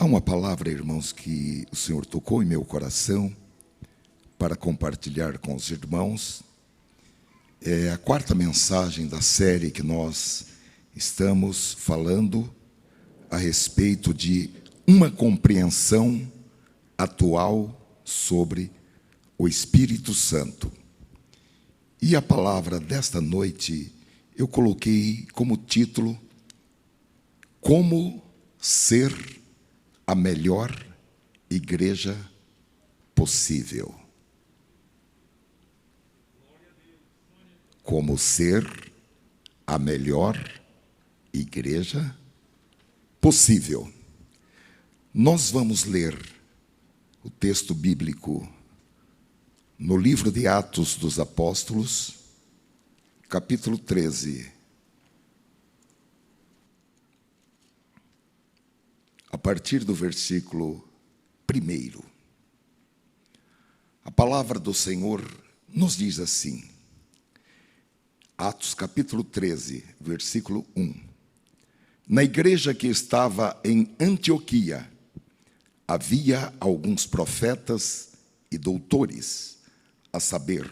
uma palavra, irmãos, que o Senhor tocou em meu coração para compartilhar com os irmãos. É a quarta mensagem da série que nós estamos falando a respeito de uma compreensão atual sobre o Espírito Santo. E a palavra desta noite eu coloquei como título: Como ser a melhor igreja possível. Como ser a melhor igreja possível. Nós vamos ler o texto bíblico no livro de Atos dos Apóstolos, capítulo 13. A partir do versículo 1. A palavra do Senhor nos diz assim, Atos capítulo 13, versículo 1. Na igreja que estava em Antioquia, havia alguns profetas e doutores, a saber,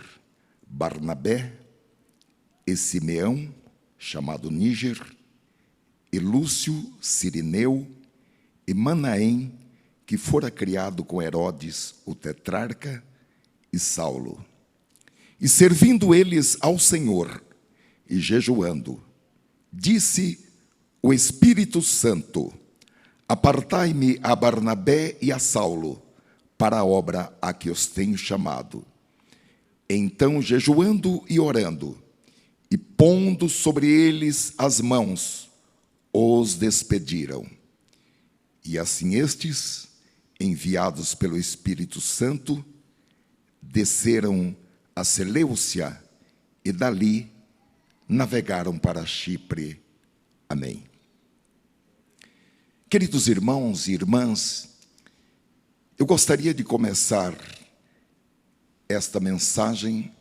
Barnabé e Simeão, chamado Níger, e Lúcio, Cirineu, e Manaém, que fora criado com Herodes, o tetrarca, e Saulo. E servindo eles ao Senhor, e jejuando, disse o Espírito Santo: apartai-me a Barnabé e a Saulo, para a obra a que os tenho chamado. Então, jejuando e orando, e pondo sobre eles as mãos, os despediram. E assim estes, enviados pelo Espírito Santo, desceram a Seleucia e dali navegaram para Chipre. Amém. Queridos irmãos e irmãs, eu gostaria de começar esta mensagem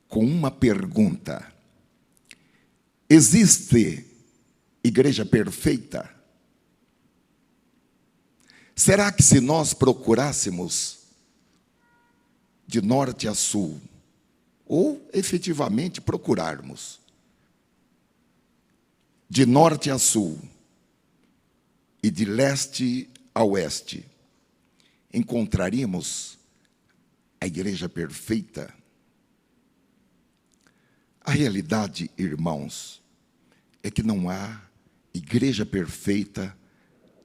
com uma pergunta. Existe igreja perfeita? Será que se nós procurássemos de norte a sul, ou efetivamente procurarmos de norte a sul e de leste a oeste, encontraríamos a igreja perfeita? A realidade, irmãos, é que não há igreja perfeita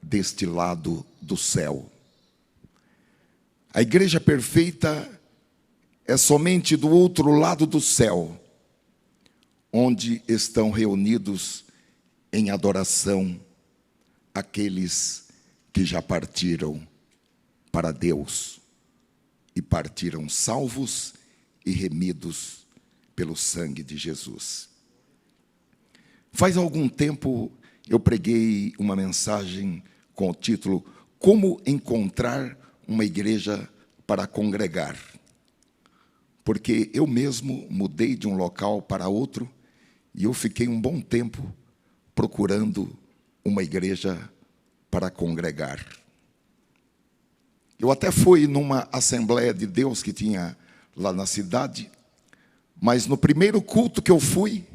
deste lado do céu. A igreja perfeita é somente do outro lado do céu, onde estão reunidos em adoração aqueles que já partiram para Deus e partiram salvos e remidos pelo sangue de Jesus. Faz algum tempo eu preguei uma mensagem com o título Como encontrar uma igreja para congregar. Porque eu mesmo mudei de um local para outro e eu fiquei um bom tempo procurando uma igreja para congregar. Eu até fui numa Assembleia de Deus que tinha lá na cidade, mas no primeiro culto que eu fui,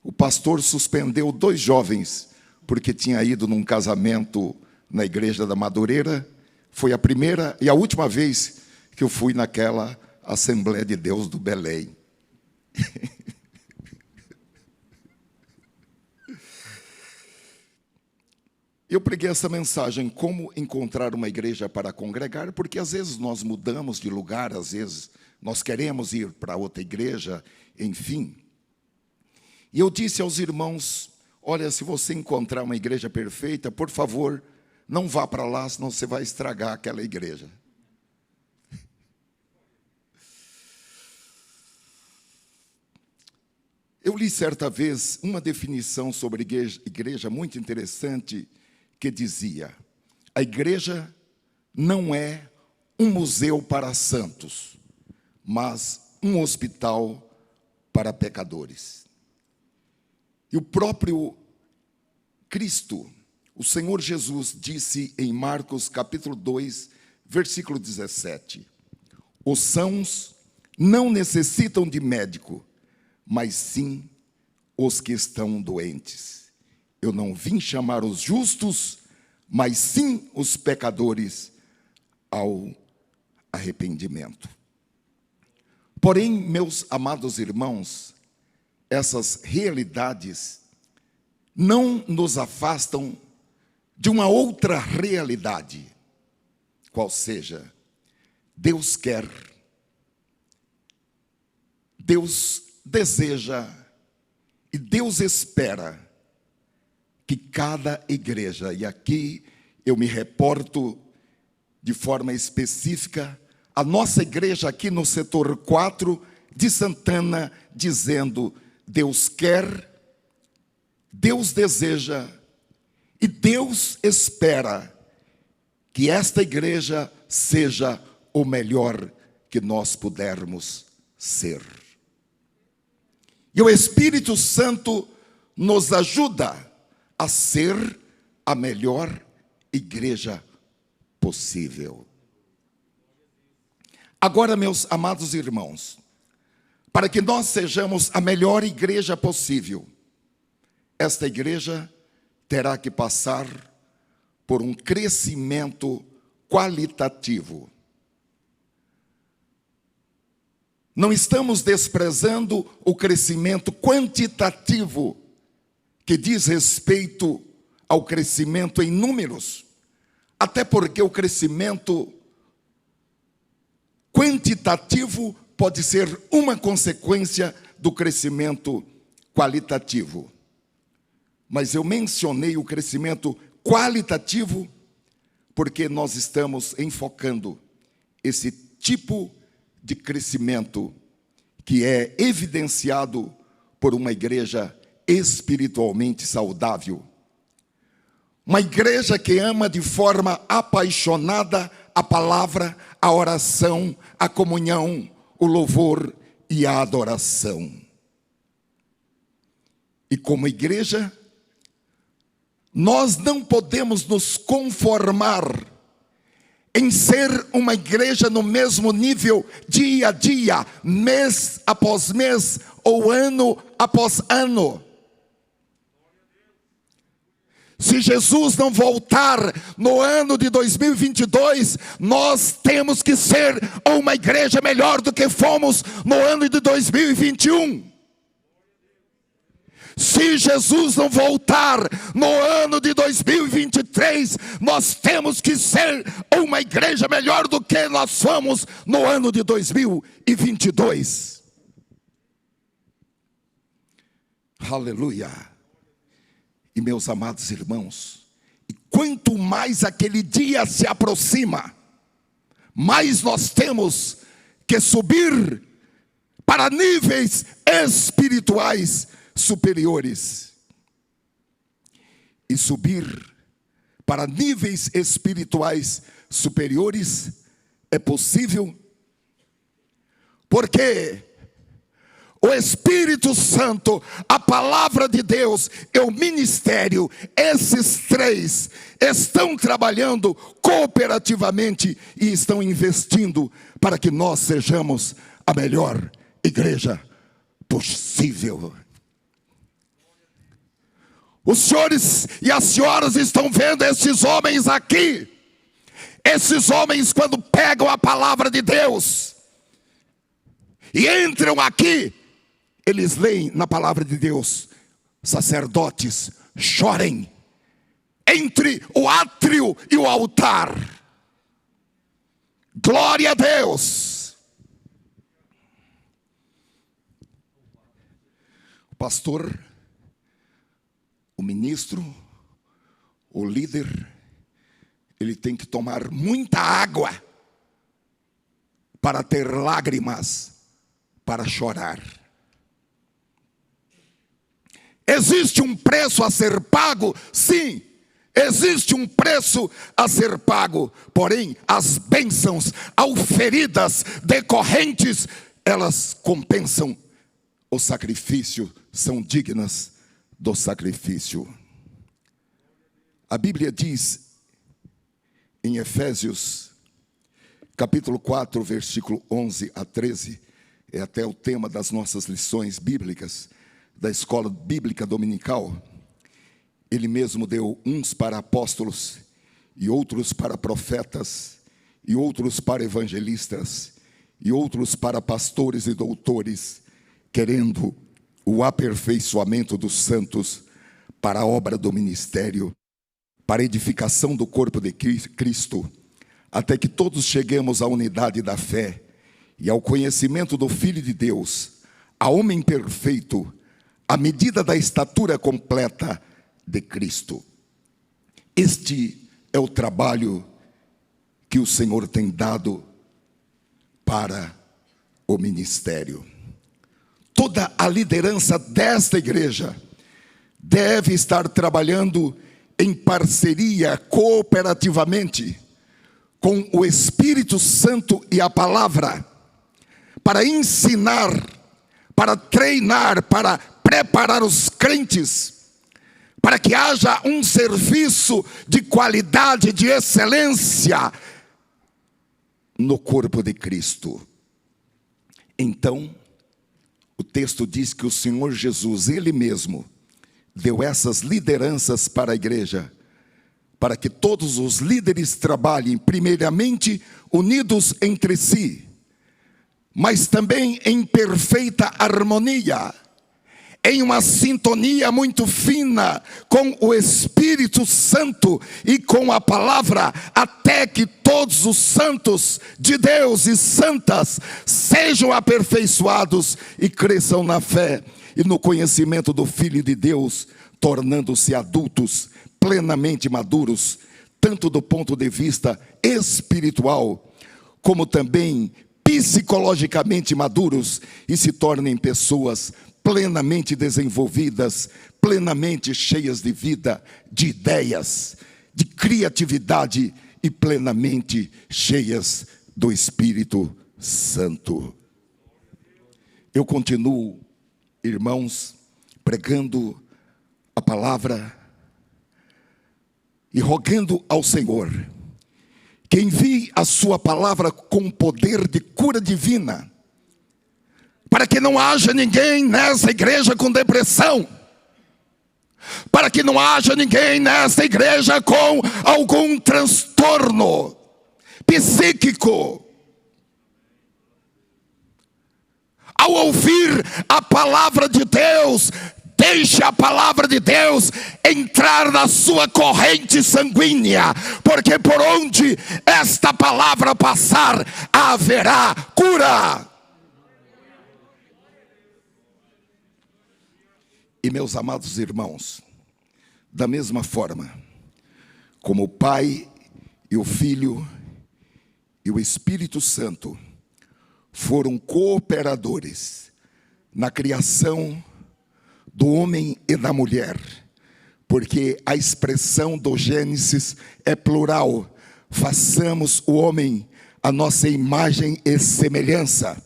o pastor suspendeu 2 jovens, porque tinha ido num casamento na igreja da Madureira. Foi a primeira e a última vez que eu fui naquela Assembleia de Deus do Belém. Eu preguei essa mensagem, como encontrar uma igreja para congregar, porque às vezes nós mudamos de lugar, às vezes nós queremos ir para outra igreja, enfim. E eu disse aos irmãos, olha, se você encontrar uma igreja perfeita, por favor, não vá para lá, senão você vai estragar aquela igreja. Eu li certa vez uma definição sobre igreja muito interessante, que dizia: a igreja não é um museu para santos, mas um hospital para pecadores. E o próprio Cristo, O Senhor Jesus disse em Marcos capítulo 2, versículo 17: os sãos não necessitam de médico, mas sim os que estão doentes. Eu não vim chamar os justos, mas sim os pecadores ao arrependimento. Porém, meus amados irmãos, essas realidades não nos afastam de uma outra realidade, qual seja, Deus quer, Deus deseja e Deus espera que cada igreja, e aqui eu me reporto de forma específica, a nossa igreja aqui no setor 4 de Santana, dizendo: Deus quer, Deus deseja e Deus espera que esta igreja seja o melhor que nós pudermos ser. E o Espírito Santo nos ajuda a ser a melhor igreja possível. Agora, meus amados irmãos, para que nós sejamos a melhor igreja possível, esta igreja terá que passar por um crescimento qualitativo. Não estamos desprezando o crescimento quantitativo, que diz respeito ao crescimento em números, até porque o crescimento quantitativo pode ser uma consequência do crescimento qualitativo. Mas eu mencionei o crescimento qualitativo porque nós estamos enfocando esse tipo de crescimento que é evidenciado por uma igreja espiritualmente saudável. Uma igreja que ama de forma apaixonada a palavra, a oração, a comunhão, o louvor e a adoração. E como igreja, nós não podemos nos conformar em ser uma igreja no mesmo nível, dia a dia, mês após mês, ou ano após ano. Se Jesus não voltar no ano de 2022, nós temos que ser uma igreja melhor do que fomos no ano de 2021. Se Jesus não voltar no ano de 2023, nós temos que ser uma igreja melhor do que nós fomos no ano de 2022. Aleluia. E meus amados irmãos, e quanto mais aquele dia se aproxima, mais nós temos que subir para níveis espirituais superiores. E subir para níveis espirituais superiores é possível porque o Espírito Santo, a palavra de Deus e o ministério, esses três estão trabalhando cooperativamente e estão investindo para que nós sejamos a melhor igreja possível. Os senhores e as senhoras estão vendo esses homens aqui. Esses homens, quando pegam a palavra de Deus e entram aqui, eles leem na palavra de Deus: sacerdotes, chorem entre o átrio e o altar. Glória a Deus. O pastor, o ministro, o líder, ele tem que tomar muita água para ter lágrimas para chorar. Existe um preço a ser pago? Sim, existe um preço a ser pago. Porém, as bênçãos auferidas, decorrentes, elas compensam o sacrifício, são dignas do sacrifício. A Bíblia diz em Efésios, capítulo 4, versículo 11 a 13, é até o tema das nossas lições bíblicas, da escola bíblica dominical. Ele mesmo deu uns para apóstolos, e outros para profetas, e outros para evangelistas, e outros para pastores e doutores, querendo o aperfeiçoamento dos santos para a obra do ministério, para a edificação do corpo de Cristo, até que todos cheguemos à unidade da fé e ao conhecimento do Filho de Deus, a homem perfeito, à medida da estatura completa de Cristo. Este é o trabalho que o Senhor tem dado para o ministério. Toda a liderança desta igreja deve estar trabalhando em parceria, cooperativamente, com o Espírito Santo e a palavra, para ensinar, para treinar, para preparar os crentes, para que haja um serviço de qualidade, de excelência no corpo de Cristo. Então, o texto diz que o Senhor Jesus, Ele mesmo, deu essas lideranças para a igreja, para que todos os líderes trabalhem primeiramente unidos entre si, mas também em perfeita harmonia, em uma sintonia muito fina com o Espírito Santo e com a palavra, até que todos os santos de Deus e santas sejam aperfeiçoados e cresçam na fé e no conhecimento do Filho de Deus, tornando-se adultos plenamente maduros, tanto do ponto de vista espiritual, como também psicologicamente maduros, e se tornem pessoas plenamente desenvolvidas, plenamente cheias de vida, de ideias, de criatividade e plenamente cheias do Espírito Santo. Eu continuo, irmãos, pregando a palavra e rogando ao Senhor que envie a sua palavra com poder de cura divina, para que não haja ninguém nessa igreja com depressão, para que não haja ninguém nessa igreja com algum transtorno psíquico. Ao ouvir a palavra de Deus, deixe a palavra de Deus entrar na sua corrente sanguínea, porque por onde esta palavra passar, haverá cura. E meus amados irmãos, da mesma forma, como o Pai e o Filho e o Espírito Santo foram cooperadores na criação do homem e da mulher, porque a expressão do Gênesis é plural: façamos o homem a nossa imagem e semelhança.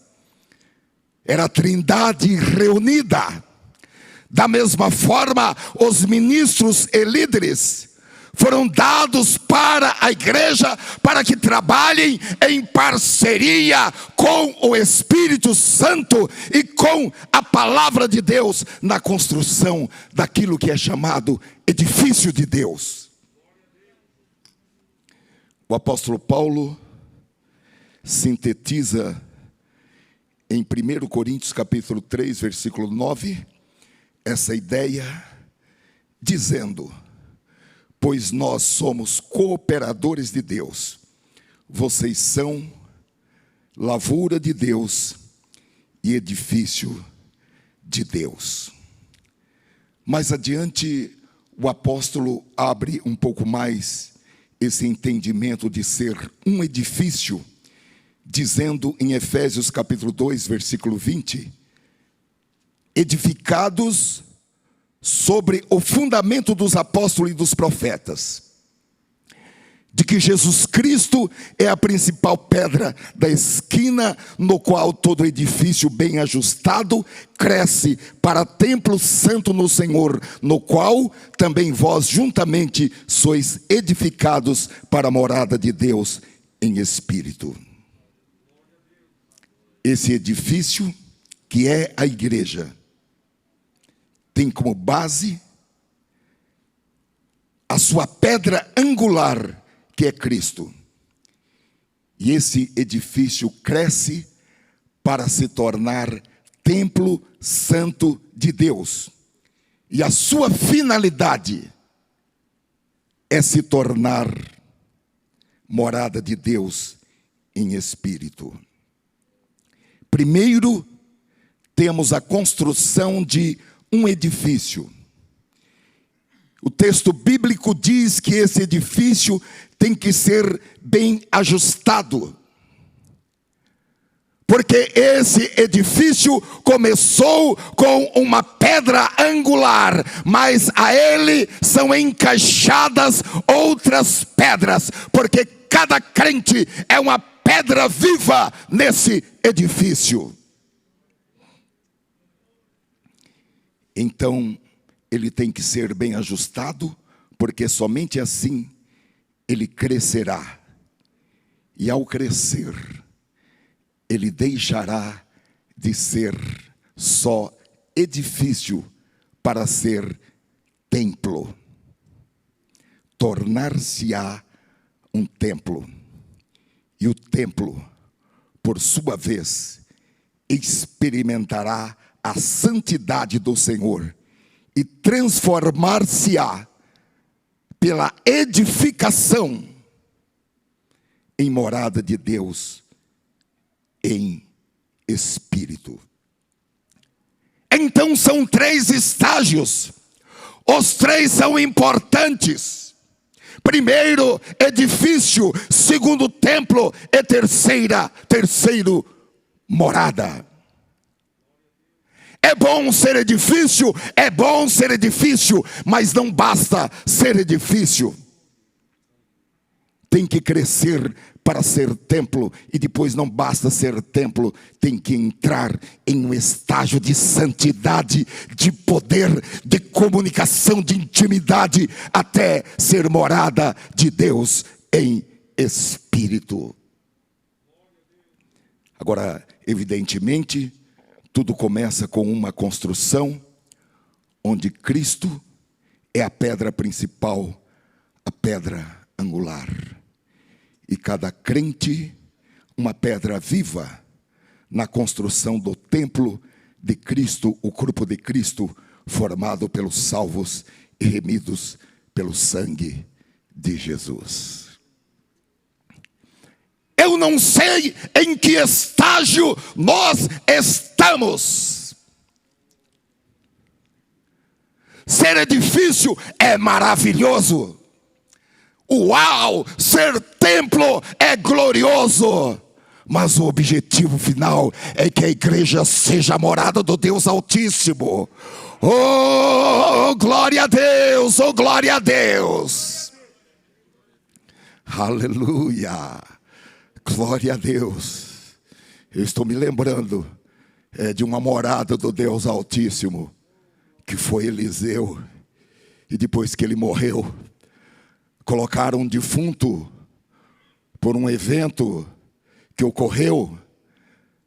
Era a Trindade reunida. Da mesma forma, os ministros e líderes foram dados para a igreja, para que trabalhem em parceria com o Espírito Santo e com a palavra de Deus, na construção daquilo que é chamado edifício de Deus. O apóstolo Paulo sintetiza em 1 Coríntios capítulo 3, versículo 9, essa ideia, dizendo: pois nós somos cooperadores de Deus, vocês são lavoura de Deus e edifício de Deus. Mais adiante, o apóstolo abre um pouco mais esse entendimento de ser um edifício, dizendo em Efésios capítulo 2, versículo 20, edificados sobre o fundamento dos apóstolos e dos profetas, de que Jesus Cristo é a principal pedra da esquina, no qual todo edifício bem ajustado cresce para templo santo no Senhor, no qual também vós juntamente sois edificados para a morada de Deus em espírito. Esse edifício, que é a igreja, tem como base a sua pedra angular, que é Cristo. E esse edifício cresce para se tornar templo santo de Deus. E a sua finalidade é se tornar morada de Deus em espírito. Primeiro, temos a construção de um edifício. O texto bíblico diz que esse edifício tem que ser bem ajustado, porque esse edifício começou com uma pedra angular, mas a ele são encaixadas outras pedras, porque cada crente é uma pedra viva nesse edifício. Então, ele tem que ser bem ajustado, porque somente assim ele crescerá. E ao crescer, ele deixará de ser só edifício para ser templo. Tornar-se-á um templo. E o templo, por sua vez, experimentará a santidade do Senhor e transformar-se-á pela edificação em morada de Deus em espírito. Então são 3 estágios. Os 3 são importantes. Primeiro, edifício. Segundo, templo. E terceiro, morada. É bom ser edifício, mas não basta ser edifício. Tem que crescer para ser templo, e depois não basta ser templo, tem que entrar em um estágio de santidade, de poder, de comunicação, de intimidade, até ser morada de Deus em espírito. Agora, evidentemente, tudo começa com uma construção, onde Cristo é a pedra principal, a pedra angular. E cada crente, uma pedra viva, na construção do templo de Cristo, o corpo de Cristo, formado pelos salvos e remidos pelo sangue de Jesus. Eu não sei em que estágio nós estamos. Ser edifício é maravilhoso. Uau! Ser templo é glorioso. Mas o objetivo final é que a igreja seja a morada do Deus Altíssimo. Oh, glória a Deus! Oh, glória a Deus! Aleluia! Glória a Deus. Eu estou me lembrando de uma morada do Deus Altíssimo, que foi Eliseu. E depois que ele morreu, colocaram um defunto por um evento que ocorreu.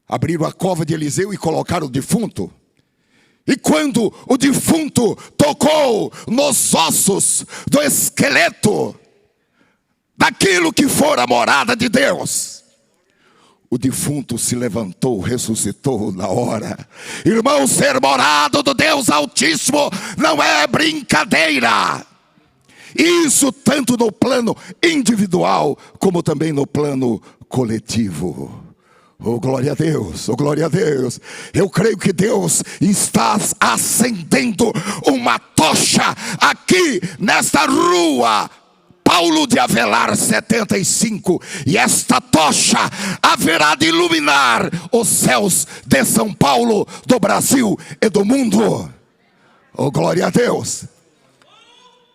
Abriram a cova de Eliseu e colocaram o defunto. E quando o defunto tocou nos ossos do esqueleto daquilo que fora a morada de Deus, o defunto se levantou, ressuscitou na hora. Irmão, ser morado do Deus Altíssimo não é brincadeira. Isso tanto no plano individual, como também no plano coletivo. Oh, glória a Deus, oh, glória a Deus. Eu creio que Deus está acendendo uma tocha aqui nesta rua Paulo de Avelar 75, e esta tocha haverá de iluminar os céus de São Paulo, do Brasil e do mundo. Oh, glória a Deus.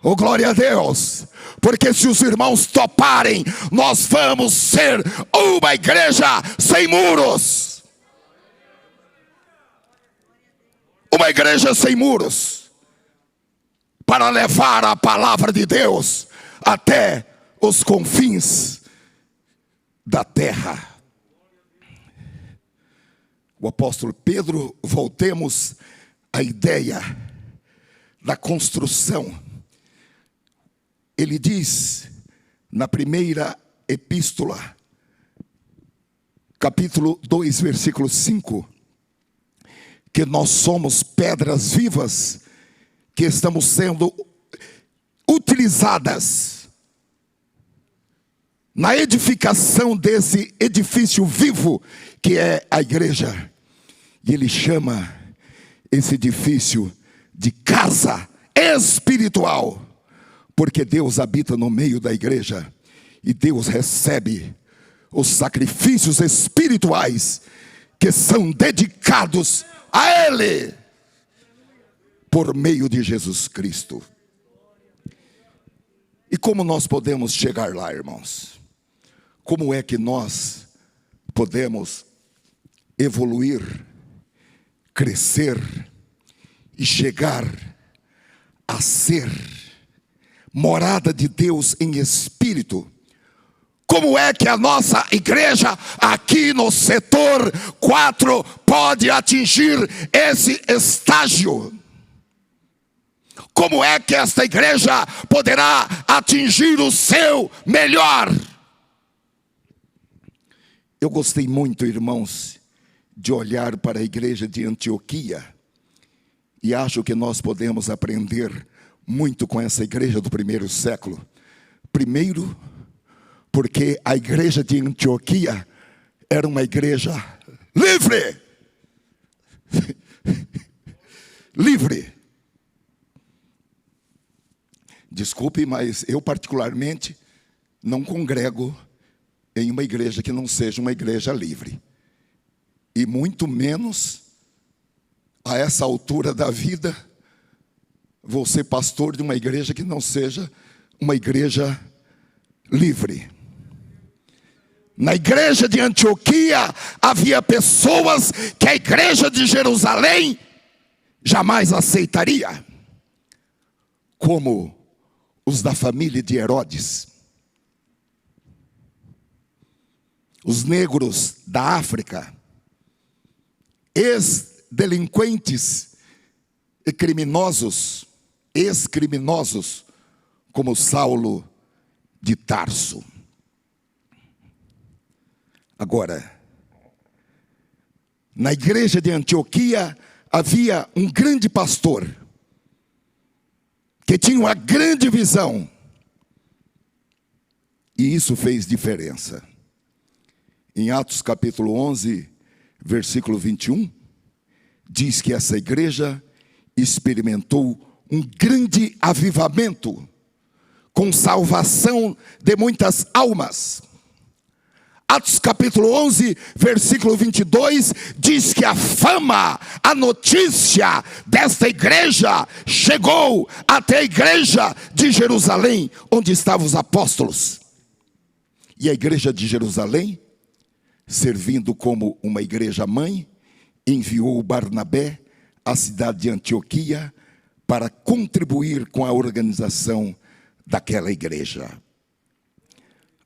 Oh, glória a Deus. Porque se os irmãos toparem, nós vamos ser uma igreja sem muros. Uma igreja sem muros, para levar a palavra de Deus até os confins da terra. O apóstolo Pedro, voltemos à ideia da construção. Ele diz na primeira epístola, capítulo 2, versículo 5, que nós somos pedras vivas que estamos sendo utilizadas na edificação desse edifício vivo que é a igreja. E ele chama esse edifício de casa espiritual, porque Deus habita no meio da igreja e Deus recebe os sacrifícios espirituais que são dedicados a Ele por meio de Jesus Cristo. E como nós podemos chegar lá, irmãos? Como é que nós podemos evoluir, crescer e chegar a ser morada de Deus em espírito? Como é que a nossa igreja aqui no setor 4 pode atingir esse estágio? Como é que esta igreja poderá atingir o seu melhor? Eu gostei muito, irmãos, de olhar para a igreja de Antioquia, e acho que nós podemos aprender muito com essa igreja do primeiro século. Primeiro, porque a igreja de Antioquia era uma igreja livre. Livre. Desculpe, mas eu particularmente não congrego em uma igreja que não seja uma igreja livre. E muito menos, a essa altura da vida, vou ser pastor de uma igreja que não seja uma igreja livre. Na igreja de Antioquia havia pessoas que a igreja de Jerusalém jamais aceitaria, como os da família de Herodes, os negros da África, ex-delinquentes e criminosos, ex-criminosos, como Saulo de Tarso. Agora, na igreja de Antioquia havia um grande pastor, que tinha uma grande visão, e isso fez diferença. Em Atos capítulo 11, versículo 21, diz que essa igreja experimentou um grande avivamento, com salvação de muitas almas. Atos capítulo 11, versículo 22, diz que a fama, a notícia desta igreja chegou até a igreja de Jerusalém, onde estavam os apóstolos. E a igreja de Jerusalém, servindo como uma igreja mãe, enviou Barnabé à cidade de Antioquia para contribuir com a organização daquela igreja.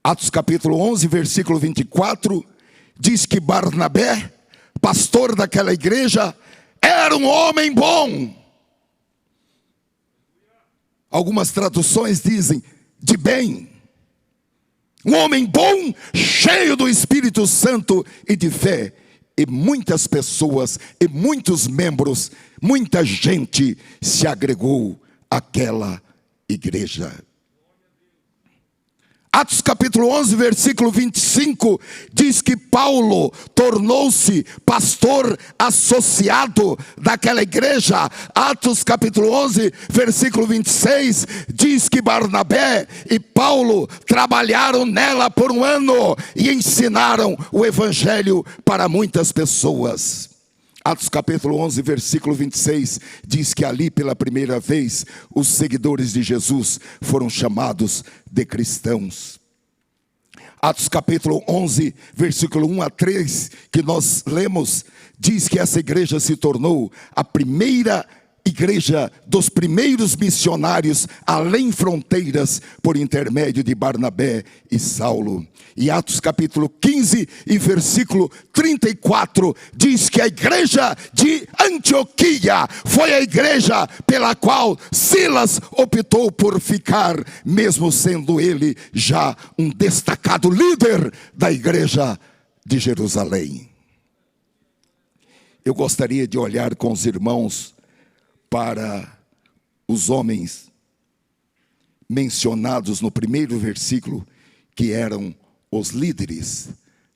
Atos capítulo 11, versículo 24, diz que Barnabé, pastor daquela igreja, era um homem bom. Algumas traduções dizem de bem. Um homem bom, cheio do Espírito Santo e de fé. E muitas pessoas, e muitos membros, muita gente se agregou àquela igreja. Atos capítulo 11, versículo 25, diz que Paulo tornou-se pastor associado daquela igreja. Atos capítulo 11, versículo 26, diz que Barnabé e Paulo trabalharam nela por um ano e ensinaram o evangelho para muitas pessoas. Atos capítulo 11, versículo 26, diz que ali pela primeira vez os seguidores de Jesus foram chamados de cristãos. Atos capítulo 11, versículo 1 a 3, que nós lemos, diz que essa igreja se tornou a primeira igreja dos primeiros missionários além fronteiras por intermédio de Barnabé e Saulo. E Atos capítulo 15 e versículo 34 diz que a igreja de Antioquia foi a igreja pela qual Silas optou por ficar, mesmo sendo ele já um destacado líder da igreja de Jerusalém. Eu gostaria de olhar com os irmãos para os homens mencionados no primeiro versículo, que eram os líderes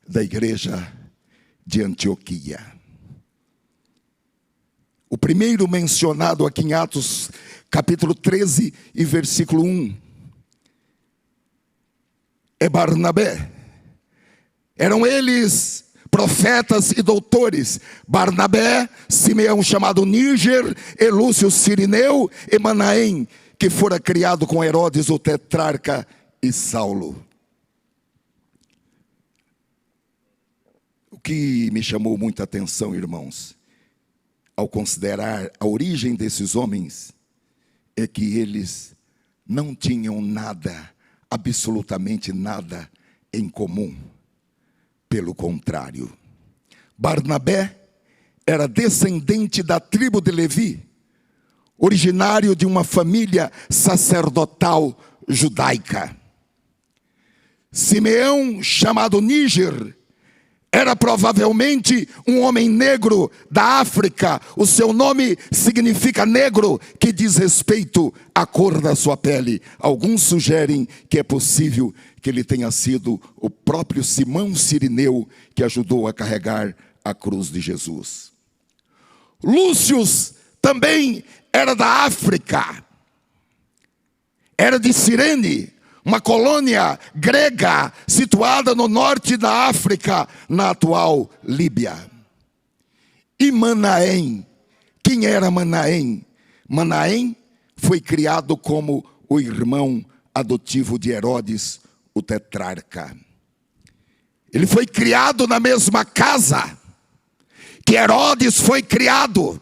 da igreja de Antioquia. O primeiro mencionado aqui em Atos capítulo 13 e versículo 1 é Barnabé. Eram eles profetas e doutores: Barnabé, Simeão chamado Níger, e Lúcio Cirineu e Manaém, que fora criado com Herodes o tetrarca, e Saulo. O que me chamou muita atenção, irmãos, ao considerar a origem desses homens, é que eles não tinham nada, absolutamente nada em comum. Pelo contrário, Barnabé era descendente da tribo de Levi, originário de uma família sacerdotal judaica. Simeão, chamado Níger, era provavelmente um homem negro da África. O seu nome significa negro, que diz respeito à cor da sua pele. Alguns sugerem que é possível que ele tenha sido o próprio Simão Cirineu, que ajudou a carregar a cruz de Jesus. Lúcio também era da África. Era de Cirene, uma colônia grega situada no norte da África, na atual Líbia. E Manaém, quem era Manaém? Manaém foi criado como o irmão adotivo de Herodes, o tetrarca. Ele foi criado na mesma casa que Herodes foi criado.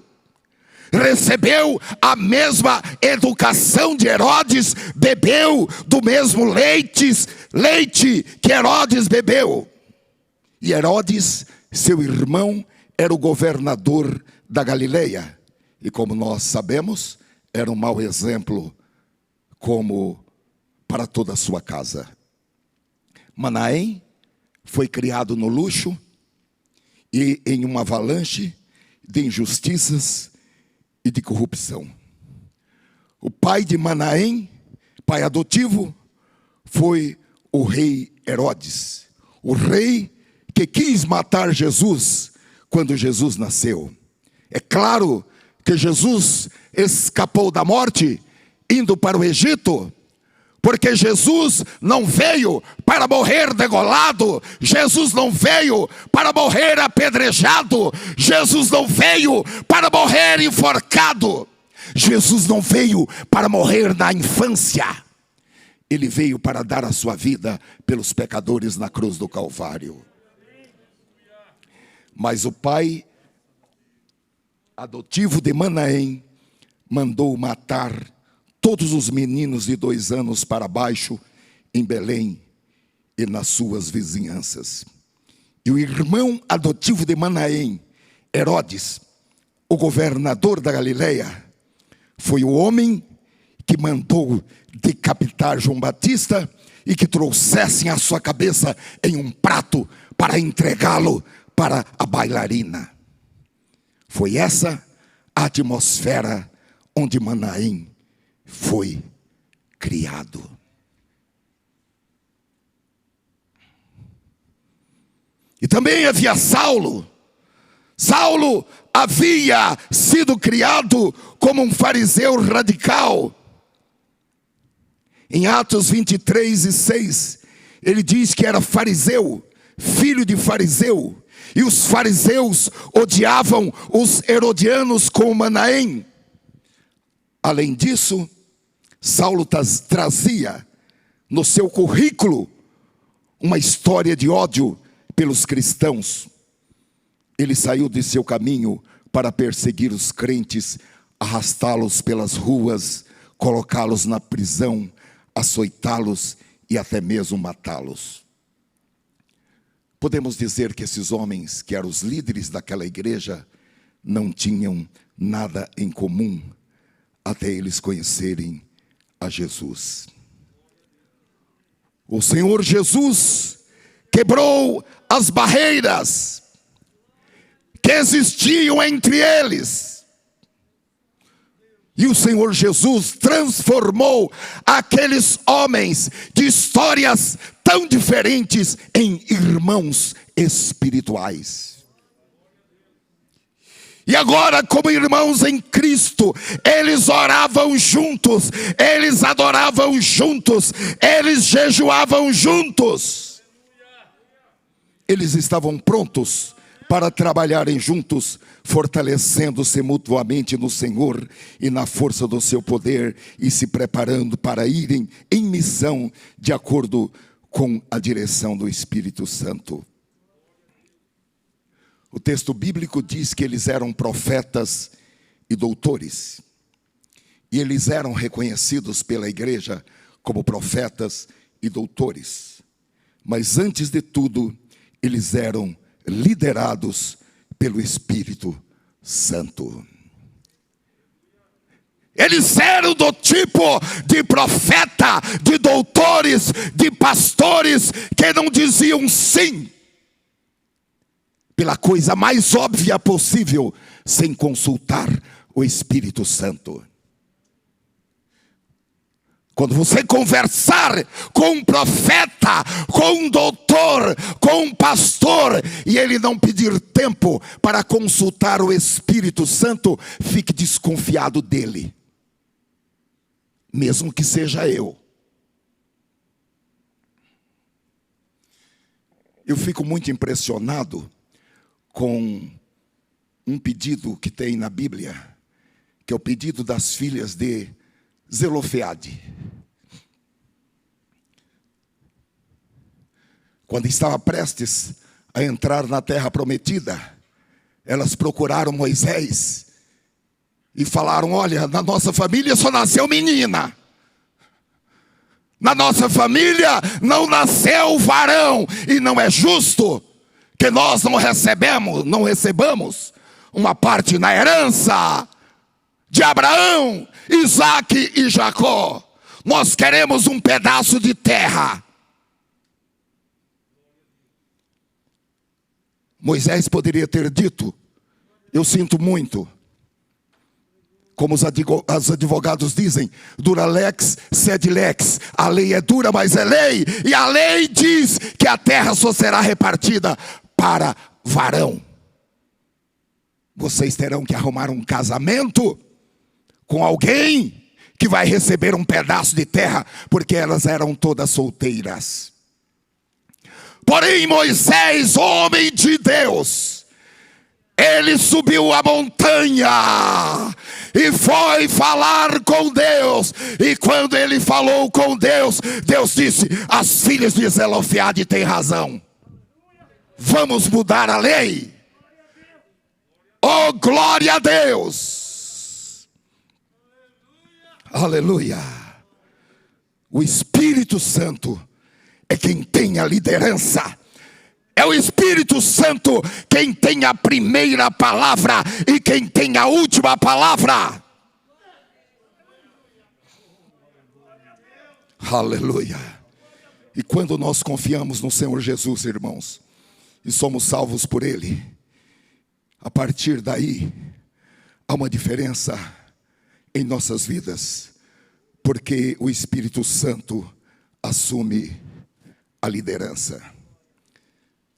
Recebeu a mesma educação de Herodes, bebeu do mesmo leite que Herodes bebeu. E Herodes, seu irmão, era o governador da Galileia. E como nós sabemos, era um mau exemplo como para toda a sua casa. Manaém foi criado no luxo e em uma avalanche de injustiças e de corrupção. O pai de Manaém, pai adotivo, foi o rei Herodes, o rei que quis matar Jesus quando Jesus nasceu. É claro que Jesus escapou da morte indo para o Egito, porque Jesus não veio para morrer degolado, Jesus não veio para morrer apedrejado, Jesus não veio para morrer enforcado, Jesus não veio para morrer na infância, Ele veio para dar a sua vida pelos pecadores na cruz do Calvário. Mas o pai adotivo de Manaém mandou matar todos os meninos de 2 anos para baixo em Belém e nas suas vizinhanças. E o irmão adotivo de Manaém, Herodes, o governador da Galileia, foi o homem que mandou decapitar João Batista e que trouxessem a sua cabeça em um prato para entregá-lo para a bailarina. Foi essa a atmosfera onde Manaém foi criado. E também havia Saulo. Saulo havia sido criado como um fariseu radical. Em Atos 23 e 6, ele diz que era fariseu, filho de fariseu, E os fariseus odiavam os herodianos com Manaém. Além disso, Saulo trazia no seu currículo uma história de ódio pelos cristãos. Ele saiu de seu caminho para perseguir os crentes, arrastá-los pelas ruas, colocá-los na prisão, açoitá-los e até mesmo matá-los. Podemos dizer que esses homens, que eram os líderes daquela igreja, não tinham nada em comum até eles conhecerem a Jesus. O Senhor Jesus quebrou as barreiras que existiam entre eles. E o Senhor Jesus transformou aqueles homens de histórias tão diferentes em irmãos espirituais. E agora, como irmãos em Cristo, eles oravam juntos, eles adoravam juntos, eles jejuavam juntos. Eles estavam prontos para trabalharem juntos, fortalecendo-se mutuamente no Senhor e na força do seu poder, e se preparando para irem em missão de acordo com a direção do Espírito Santo. O texto bíblico diz que eles eram profetas e doutores. E eles eram reconhecidos pela igreja como profetas e doutores. Mas antes de tudo, eles eram liderados pelo Espírito Santo. Eles eram do tipo de profeta, de doutores, de pastores, que não diziam sim pela coisa mais óbvia possível, sem consultar o Espírito Santo. Quando você conversar com um profeta, com um doutor, com um pastor, e ele não pedir tempo para consultar o Espírito Santo, fique desconfiado dele. Mesmo que seja eu. Eu fico muito impressionado com um pedido que tem na Bíblia, que é o pedido das filhas de Zelofeade. Quando estava prestes a entrar na terra prometida, elas procuraram Moisés e falaram: olha, na nossa família só nasceu menina. Na nossa família não nasceu varão, e não é justo que nós não recebamos uma parte na herança de Abraão, Isaque e Jacó. Nós queremos um pedaço de terra. Moisés poderia ter dito: eu sinto muito. Como os advogados dizem, dura lex, sed lex. A lei é dura, mas é lei. E a lei diz que a terra só será repartida para varão. Vocês terão que arrumar um casamento com alguém que vai receber um pedaço de terra, porque elas eram todas solteiras. Porém, Moisés, homem de Deus, ele subiu a montanha e foi falar com Deus. E quando ele falou com Deus, Deus disse: as filhas de Zelofeade têm razão. Vamos mudar a lei. Oh, glória a Deus. Aleluia. O Espírito Santo é quem tem a liderança. É o Espírito Santo quem tem a primeira palavra e quem tem a última palavra. Aleluia. E quando nós confiamos no Senhor Jesus, irmãos, e somos salvos por Ele, a partir daí há uma diferença em nossas vidas, porque o Espírito Santo assume a liderança.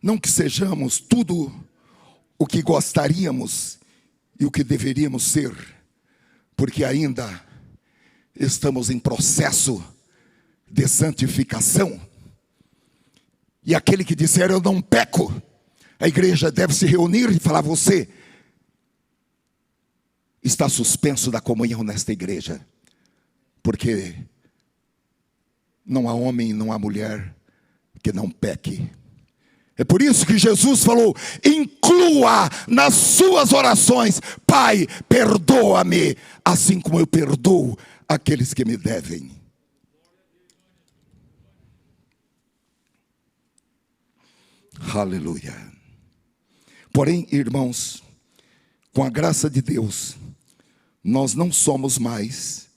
Não que sejamos tudo o que gostaríamos e o que deveríamos ser, porque ainda estamos em processo de santificação. E aquele que disser eu não peco, A igreja deve se reunir e falar: você está suspenso da comunhão nesta igreja, porque não há homem e não há mulher que não peque. É por isso que Jesus falou: inclua nas suas orações: Pai, perdoa-me, assim como eu perdoo aqueles que me devem. Aleluia. Porém, irmãos, com a graça de Deus, nós não somos mais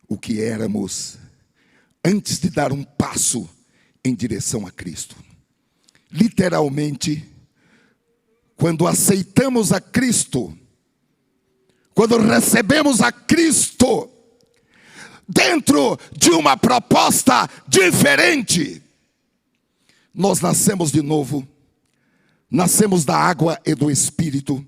o que éramos antes de dar um passo em direção a Cristo. Literalmente, quando aceitamos a Cristo, quando recebemos a Cristo dentro de uma proposta diferente, nós nascemos de novo, nascemos da água e do Espírito.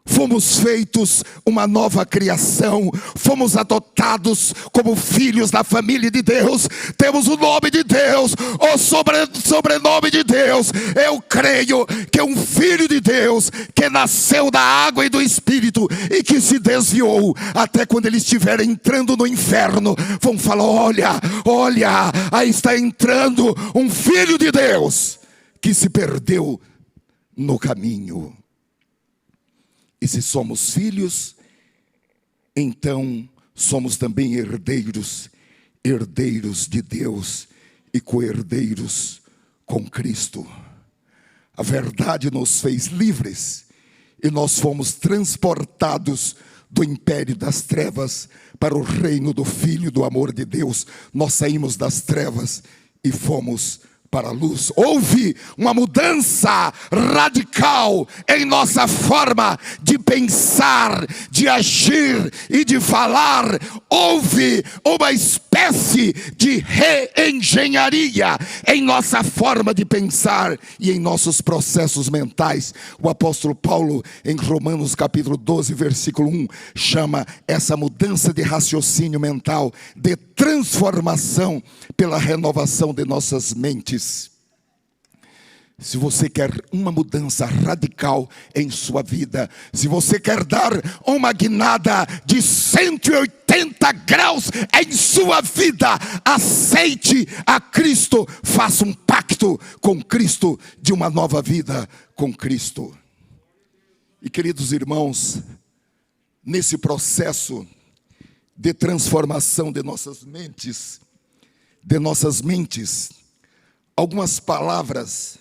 Fomos feitos uma nova criação, fomos adotados como filhos da família de Deus, temos o nome de Deus, o sobrenome de Deus. Eu creio que um filho de Deus, que nasceu da água e do Espírito, e que se desviou, até quando ele estiver entrando no inferno, vão falar: olha, aí está entrando um filho de Deus, que se perdeu no caminho. E se somos filhos, então somos também herdeiros, herdeiros de Deus e co-herdeiros com Cristo. A verdade nos fez livres e nós fomos transportados do império das trevas para o reino do Filho do amor de Deus. Nós saímos das trevas e fomos para a luz. Houve uma mudança radical em nossa forma de pensar, de agir e de falar. Houve uma espécie de reengenharia em nossa forma de pensar e em nossos processos mentais. O apóstolo Paulo, em Romanos capítulo 12, versículo 1, chama essa mudança de raciocínio mental de transformação pela renovação de nossas mentes. Se você quer uma mudança radical em sua vida, se você quer dar uma guinada de 180 graus em sua vida, aceite a Cristo, faça um pacto com Cristo de uma nova vida com Cristo. E queridos irmãos, nesse processo de transformação de nossas mentes, algumas palavras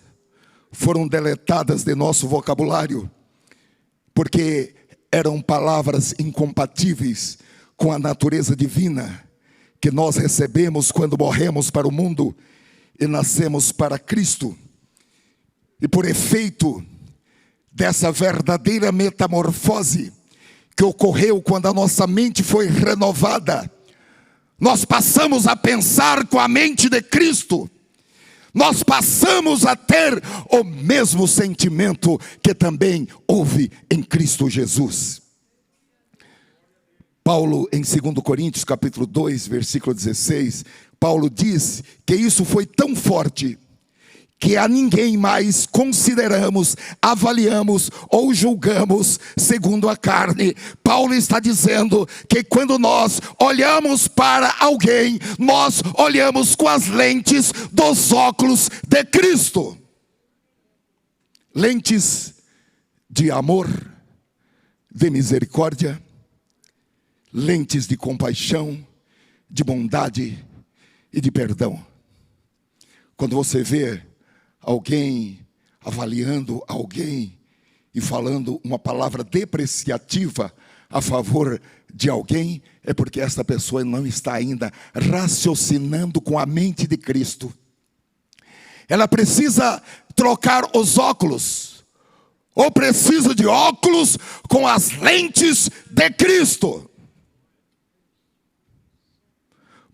foram deletadas de nosso vocabulário, porque eram palavras incompatíveis com a natureza divina que nós recebemos quando morremos para o mundo e nascemos para Cristo. E por efeito dessa verdadeira metamorfose que ocorreu quando a nossa mente foi renovada, nós passamos a pensar com a mente de Cristo. Nós passamos a ter o mesmo sentimento que também houve em Cristo Jesus. Paulo, em 2 Coríntios capítulo 2, versículo 16, Paulo diz que isso foi tão forte que a ninguém mais consideramos, avaliamos ou julgamos segundo a carne. Paulo está dizendo que quando nós olhamos para alguém, nós olhamos com as lentes dos óculos de Cristo. Lentes de amor, de misericórdia, lentes de compaixão, de bondade e de perdão. Quando você vê alguém avaliando alguém e falando uma palavra depreciativa a favor de alguém, é porque essa pessoa não está ainda raciocinando com a mente de Cristo. Ela precisa trocar os óculos, ou precisa de óculos com as lentes de Cristo.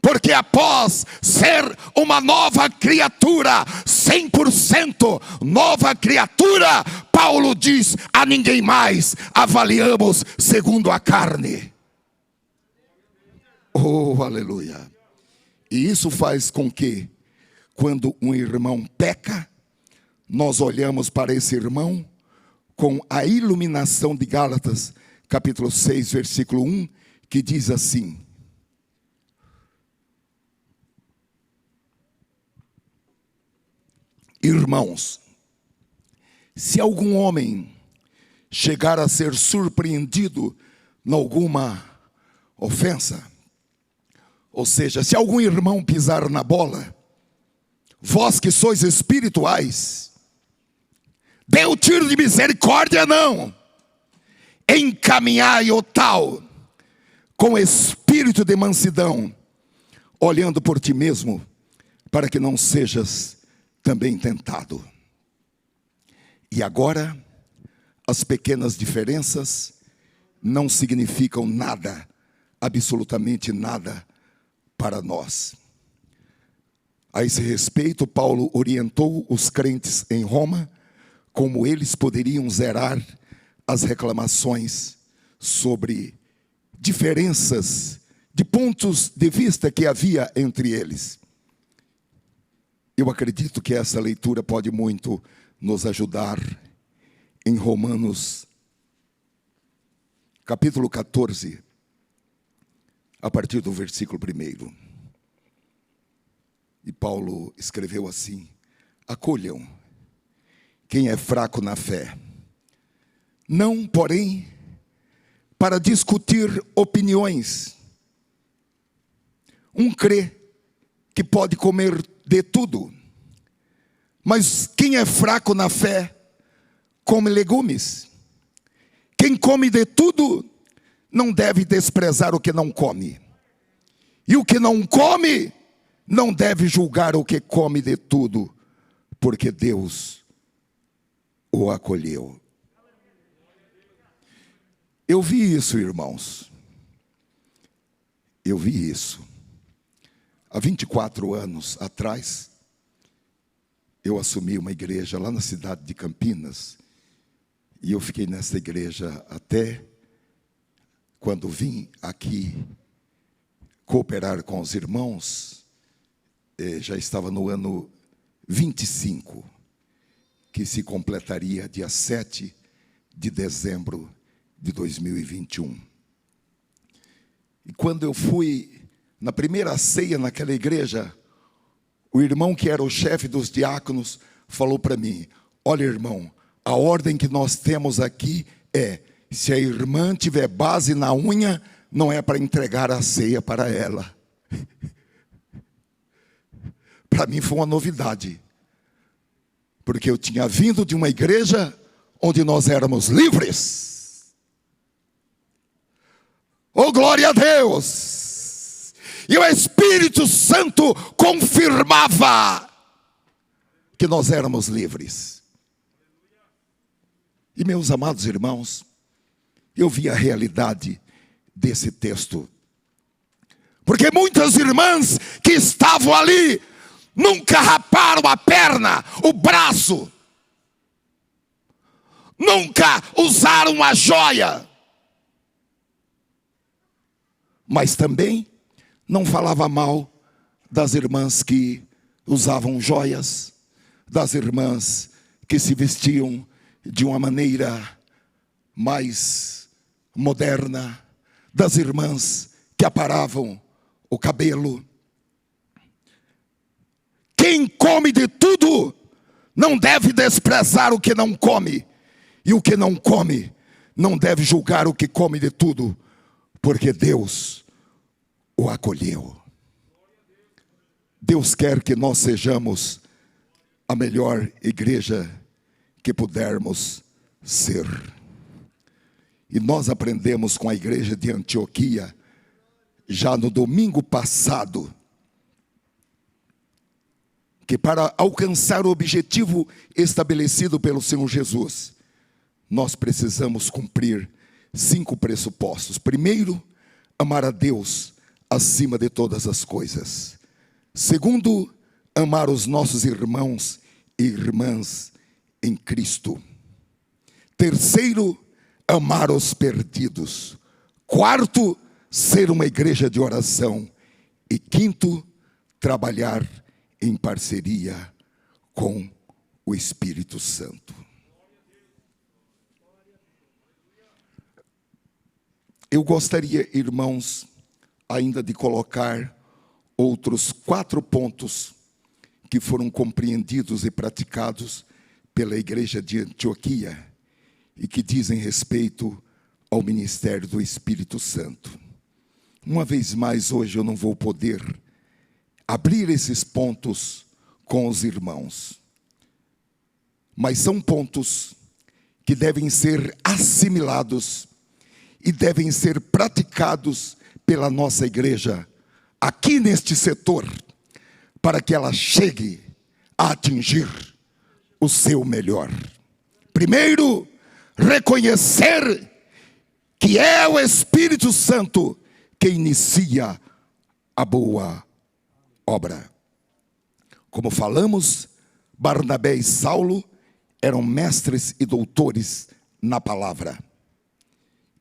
Porque após ser uma nova criatura, 100% nova criatura, Paulo diz: a ninguém mais avaliamos segundo a carne. Oh, aleluia. E isso faz com que, quando um irmão peca, nós olhamos para esse irmão com a iluminação de Gálatas, capítulo 6, versículo 1, que diz assim: irmãos, se algum homem chegar a ser surpreendido em alguma ofensa, ou seja, se algum irmão pisar na bola, vós que sois espirituais, dê o tiro de misericórdia não, encaminhai o tal com espírito de mansidão, olhando por ti mesmo, para que não sejas também tentado. E agora, as pequenas diferenças não significam nada, absolutamente nada para nós. A esse respeito, Paulo orientou os crentes em Roma como eles poderiam zerar as reclamações sobre diferenças de pontos de vista que havia entre eles. Eu acredito que essa leitura pode muito nos ajudar em Romanos, capítulo 14, a partir do versículo 1. E Paulo escreveu assim: acolham quem é fraco na fé, não, porém, para discutir opiniões. Um crê que pode comer de tudo, mas quem é fraco na fé, come legumes. Quem come de tudo, não deve desprezar o que não come. E o que não come, não deve julgar o que come de tudo, porque Deus o acolheu. Eu vi isso, irmãos. Eu vi isso. Há 24 anos atrás, eu assumi uma igreja lá na cidade de Campinas. E eu fiquei nessa igreja até quando vim aqui cooperar com os irmãos. Já estava no ano 25, que se completaria dia 7 de dezembro de 2021. E quando eu fui na primeira ceia naquela igreja, o irmão que era o chefe dos diáconos falou para mim: olha, irmão, a ordem que nós temos aqui é, se a irmã tiver base na unha, não é para entregar a ceia para ela. Para mim foi uma novidade, porque eu tinha vindo de uma igreja onde nós éramos livres. Oh, glória a Deus! E o Espírito Santo confirmava que nós éramos livres. E meus amados irmãos, eu vi a realidade desse texto. Porque muitas irmãs que estavam ali nunca raparam a perna, o braço. Nunca usaram uma joia. Mas também não falava mal das irmãs que usavam joias, das irmãs que se vestiam de uma maneira mais moderna, das irmãs que aparavam o cabelo. Quem come de tudo não deve desprezar o que não come, e o que não come não deve julgar o que come de tudo, porque Deus o acolheu. Deus quer que nós sejamos a melhor igreja que pudermos ser. E nós aprendemos com a igreja de Antioquia, já no domingo passado, que para alcançar o objetivo estabelecido pelo Senhor Jesus, nós precisamos cumprir 5 pressupostos. Primeiro, amar a Deus acima de todas as coisas. Segundo, amar os nossos irmãos e irmãs em Cristo. Terceiro, amar os perdidos. Quarto, ser uma igreja de oração. E quinto, trabalhar em parceria com o Espírito Santo. Eu gostaria, irmãos, ainda de colocar outros 4 pontos que foram compreendidos e praticados pela igreja de Antioquia e que dizem respeito ao ministério do Espírito Santo. Uma vez mais, hoje eu não vou poder abrir esses pontos com os irmãos, mas são pontos que devem ser assimilados e devem ser praticados pela nossa igreja aqui neste setor, para que ela chegue a atingir o seu melhor. Primeiro, reconhecer que é o Espírito Santo que inicia a boa obra. Como falamos, Barnabé e Saulo eram mestres e doutores na palavra.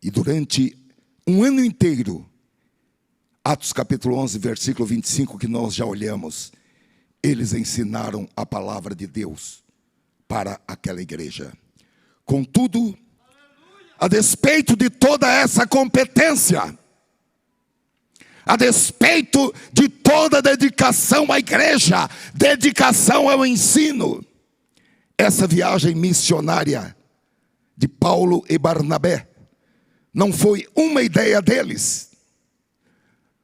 E durante um ano inteiro, Atos capítulo 11, versículo 25, que nós já olhamos, eles ensinaram a palavra de Deus para aquela igreja. Contudo, a despeito de toda essa competência, a despeito de toda a dedicação à igreja, dedicação ao ensino, essa viagem missionária de Paulo e Barnabé não foi uma ideia deles,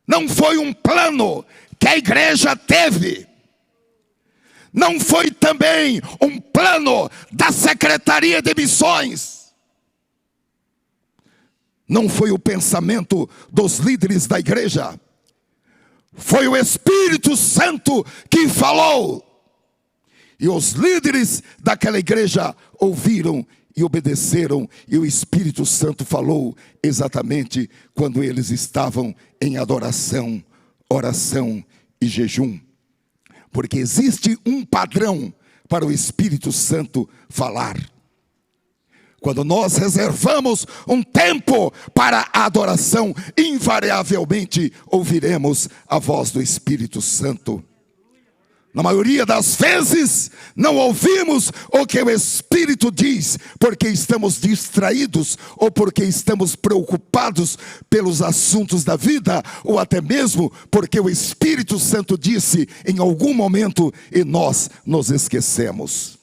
não foi um plano que a igreja teve, não foi também um plano da Secretaria de Missões, não foi o pensamento dos líderes da igreja, foi o Espírito Santo que falou, e os líderes daquela igreja ouviram e obedeceram, e o Espírito Santo falou exatamente quando eles estavam em adoração, oração e jejum. Porque existe um padrão para o Espírito Santo falar. Quando nós reservamos um tempo para a adoração, invariavelmente ouviremos a voz do Espírito Santo. Na maioria das vezes, não ouvimos o que o Espírito diz, porque estamos distraídos, ou porque estamos preocupados pelos assuntos da vida, ou até mesmo porque o Espírito Santo disse em algum momento e nós nos esquecemos.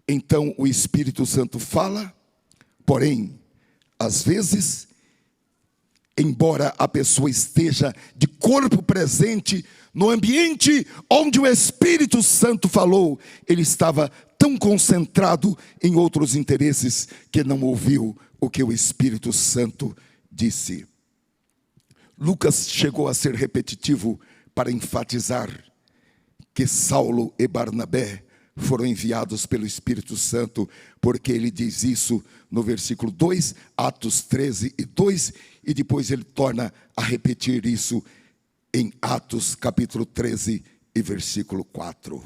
Então o Espírito Santo fala, porém, às vezes, embora a pessoa esteja de corpo presente no ambiente onde o Espírito Santo falou, ele estava tão concentrado em outros interesses que não ouviu o que o Espírito Santo disse. Lucas chegou a ser repetitivo para enfatizar que Saulo e Barnabé foram enviados pelo Espírito Santo, porque ele diz isso no versículo 2, Atos 13 e 2, e depois ele torna a repetir isso em Atos capítulo 13 e versículo 4.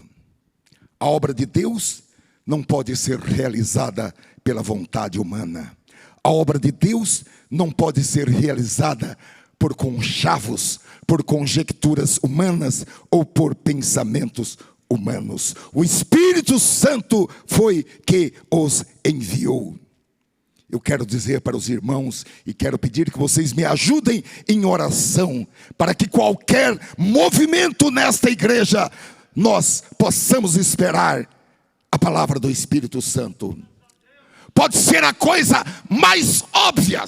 A obra de Deus não pode ser realizada pela vontade humana. A obra de Deus não pode ser realizada por conchavos, por conjecturas humanas ou por pensamentos humanos. O Espírito Santo foi que os enviou. Eu quero dizer para os irmãos e quero pedir que vocês me ajudem em oração, para que qualquer movimento nesta igreja, nós possamos esperar a palavra do Espírito Santo. Pode ser a coisa mais óbvia.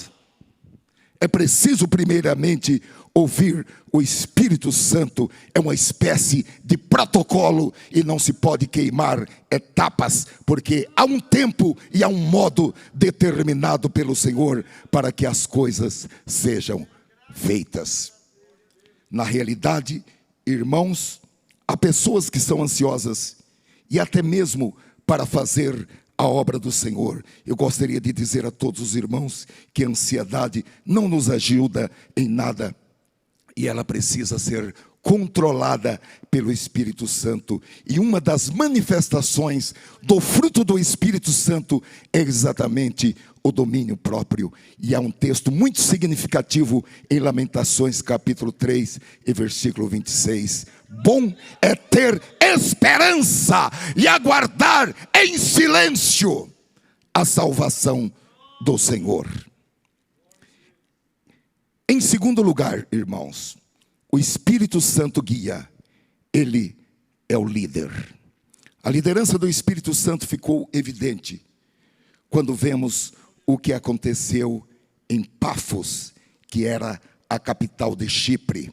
É preciso primeiramente ouvir o Espírito Santo. É uma espécie de protocolo e não se pode queimar etapas, porque há um tempo e há um modo determinado pelo Senhor para que as coisas sejam feitas. Na realidade, irmãos, há pessoas que são ansiosas e até mesmo para fazer a obra do Senhor. Eu gostaria de dizer a todos os irmãos que a ansiedade não nos ajuda em nada, e ela precisa ser controlada pelo Espírito Santo. E uma das manifestações do fruto do Espírito Santo é exatamente o domínio próprio. E há um texto muito significativo em Lamentações capítulo 3 e versículo 26. bom é ter esperança e aguardar em silêncio a salvação do Senhor. Em segundo lugar, irmãos, o Espírito Santo guia. Ele é o líder. A liderança do Espírito Santo ficou evidente quando vemos o que aconteceu em Pafos, que era a capital de Chipre.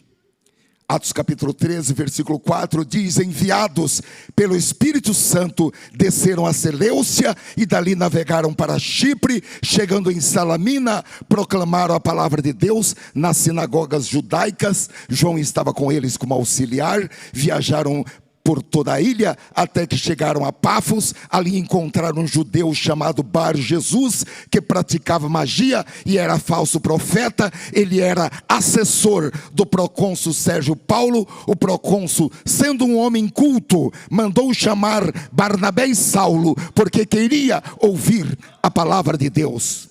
Atos capítulo 13, versículo 4 diz: enviados pelo Espírito Santo, desceram a Seleucia e dali navegaram para Chipre. Chegando em Salamina, proclamaram a palavra de Deus nas sinagogas judaicas. João estava com eles como auxiliar. Viajaram por toda a ilha, até que chegaram a Pafos. Ali encontraram um judeu chamado Bar Jesus, que praticava magia e era falso profeta. Ele era assessor do procônsul Sérgio Paulo. O procônsul, sendo um homem culto, mandou chamar Barnabé e Saulo, porque queria ouvir a palavra de Deus.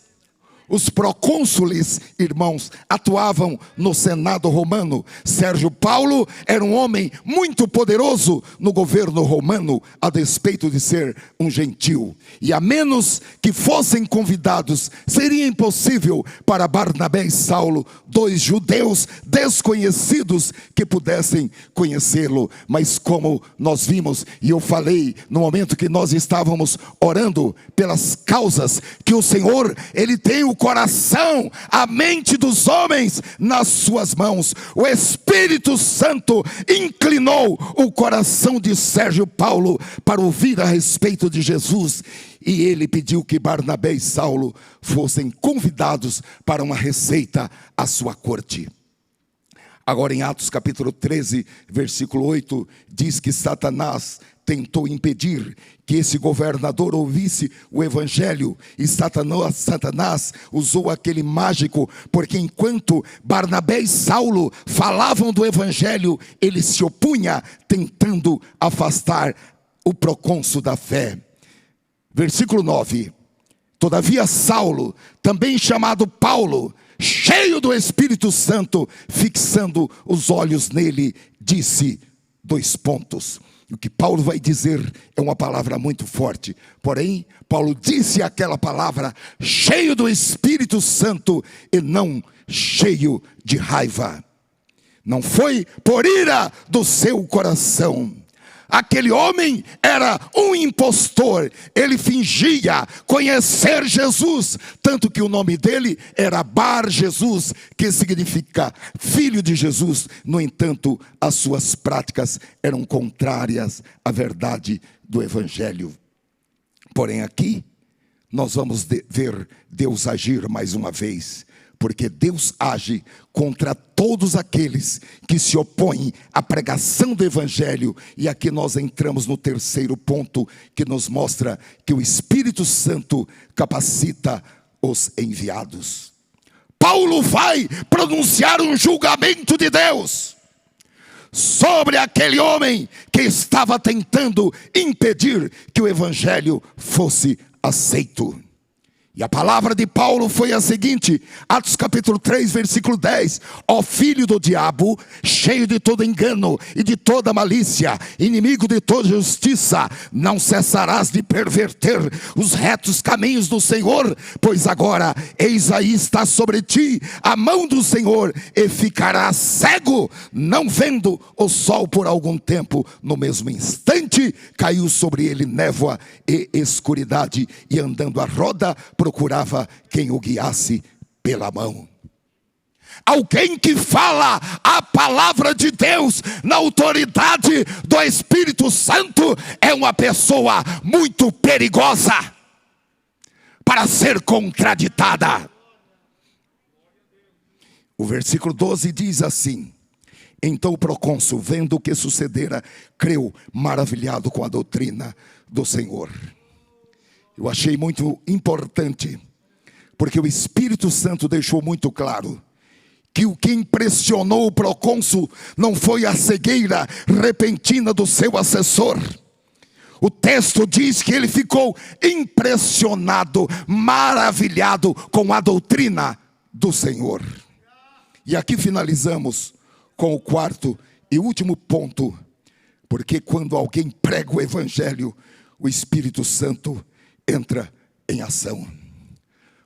Os procônsules, irmãos, atuavam no Senado romano. Sérgio Paulo era um homem muito poderoso no governo romano, a despeito de ser um gentil. E a menos que fossem convidados, seria impossível para Barnabé e Saulo, dois judeus desconhecidos, que pudessem conhecê-lo. Mas como nós vimos, e eu falei no momento que nós estávamos orando pelas causas, que o Senhor, Ele tem o coração, a mente dos homens nas suas mãos. O Espírito Santo inclinou o coração de Sérgio Paulo para ouvir a respeito de Jesus, e ele pediu que Barnabé e Saulo fossem convidados para uma receita à sua corte. Agora em Atos capítulo 13, versículo 8, diz que Satanás tentou impedir que esse governador ouvisse o evangelho. E Satanás usou aquele mágico, porque enquanto Barnabé e Saulo falavam do evangelho, ele se opunha, tentando afastar o procônsul da fé. Versículo 9. Todavia Saulo, também chamado Paulo, cheio do Espírito Santo, fixando os olhos nele, disse: dois pontos. O que Paulo vai dizer é uma palavra muito forte. Porém, Paulo disse aquela palavra cheio do Espírito Santo e não cheio de raiva. Não foi por ira do seu coração. Aquele homem era um impostor. Ele fingia conhecer Jesus, tanto que o nome dele era Bar Jesus, que significa filho de Jesus. No entanto, as suas práticas eram contrárias à verdade do evangelho. Porém aqui nós vamos ver Deus agir mais uma vez, porque Deus age contra todos aqueles que se opõem à pregação do evangelho. E aqui nós entramos no terceiro ponto, que nos mostra que o Espírito Santo capacita os enviados. Paulo vai pronunciar um julgamento de Deus sobre aquele homem que estava tentando impedir que o evangelho fosse aceito. E a palavra de Paulo foi a seguinte, Atos capítulo 3, versículo 10. Ó filho do diabo, cheio de todo engano e de toda malícia, inimigo de toda justiça, não cessarás de perverter os retos caminhos do Senhor, pois agora, eis aí está sobre ti a mão do Senhor, e ficarás cego, não vendo o sol por algum tempo. No mesmo instante, caiu sobre ele névoa e escuridade, e andando à roda, procurava quem o guiasse pela mão. Alguém que fala a palavra de Deus na autoridade do Espírito Santo é uma pessoa muito perigosa para ser contraditada. O versículo 12 diz assim: então o procônsul, vendo o que sucedera, creu, maravilhado com a doutrina do Senhor. Eu achei muito importante, porque o Espírito Santo deixou muito claro que o que impressionou o procônsul não foi a cegueira repentina do seu assessor. O texto diz que ele ficou impressionado, maravilhado com a doutrina do Senhor. E aqui finalizamos com o quarto E último ponto, porque quando alguém prega o evangelho, o Espírito Santo entra em ação.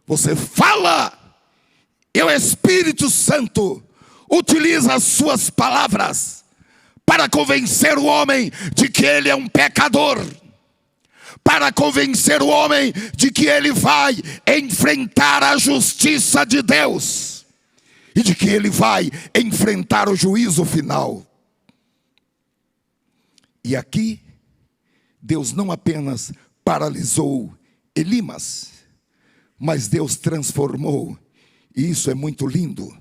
Você fala, e o Espírito Santo utiliza as suas palavras para convencer o homem de que ele é um pecador, para convencer o homem de que ele vai enfrentar a justiça de Deus e de que ele vai enfrentar o juízo final. E aqui, Deus não apenas paralisou Elimas, mas Deus transformou, e isso é muito lindo,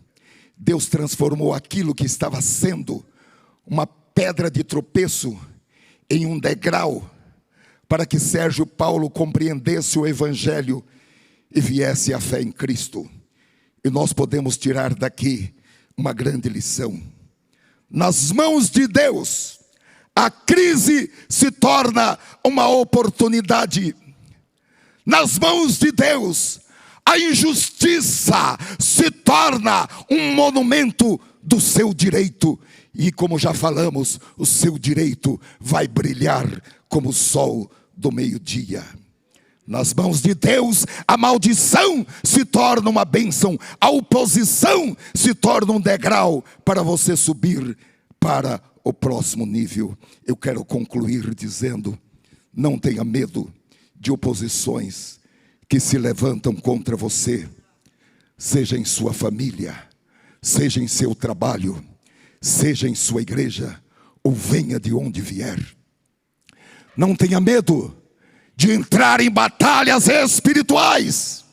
Deus transformou aquilo que estava sendo uma pedra de tropeço em um degrau, para que Sérgio Paulo compreendesse o evangelho e viesse a fé em Cristo. E nós podemos tirar daqui uma grande lição. Nas mãos de Deus, a crise se torna uma oportunidade. Nas mãos de Deus, a injustiça se torna um monumento do seu direito. E como já falamos, o seu direito vai brilhar como o sol do meio-dia. Nas mãos de Deus, a maldição se torna uma bênção. A oposição se torna um degrau para você subir para o próximo nível. Eu quero concluir dizendo: não tenha medo de oposições que se levantam contra você, seja em sua família, seja em seu trabalho, seja em sua igreja, ou venha de onde vier. Não tenha medo de entrar em batalhas espirituais,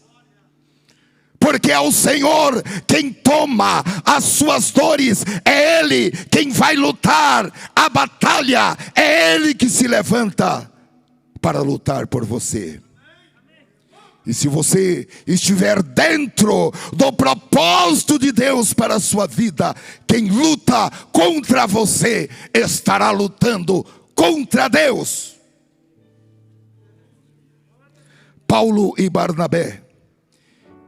porque é o Senhor quem toma as suas dores, é Ele quem vai lutar a batalha, é Ele que se levanta para lutar por você. E se você estiver dentro do propósito de Deus para a sua vida, quem luta contra você estará lutando contra Deus. Paulo e Barnabé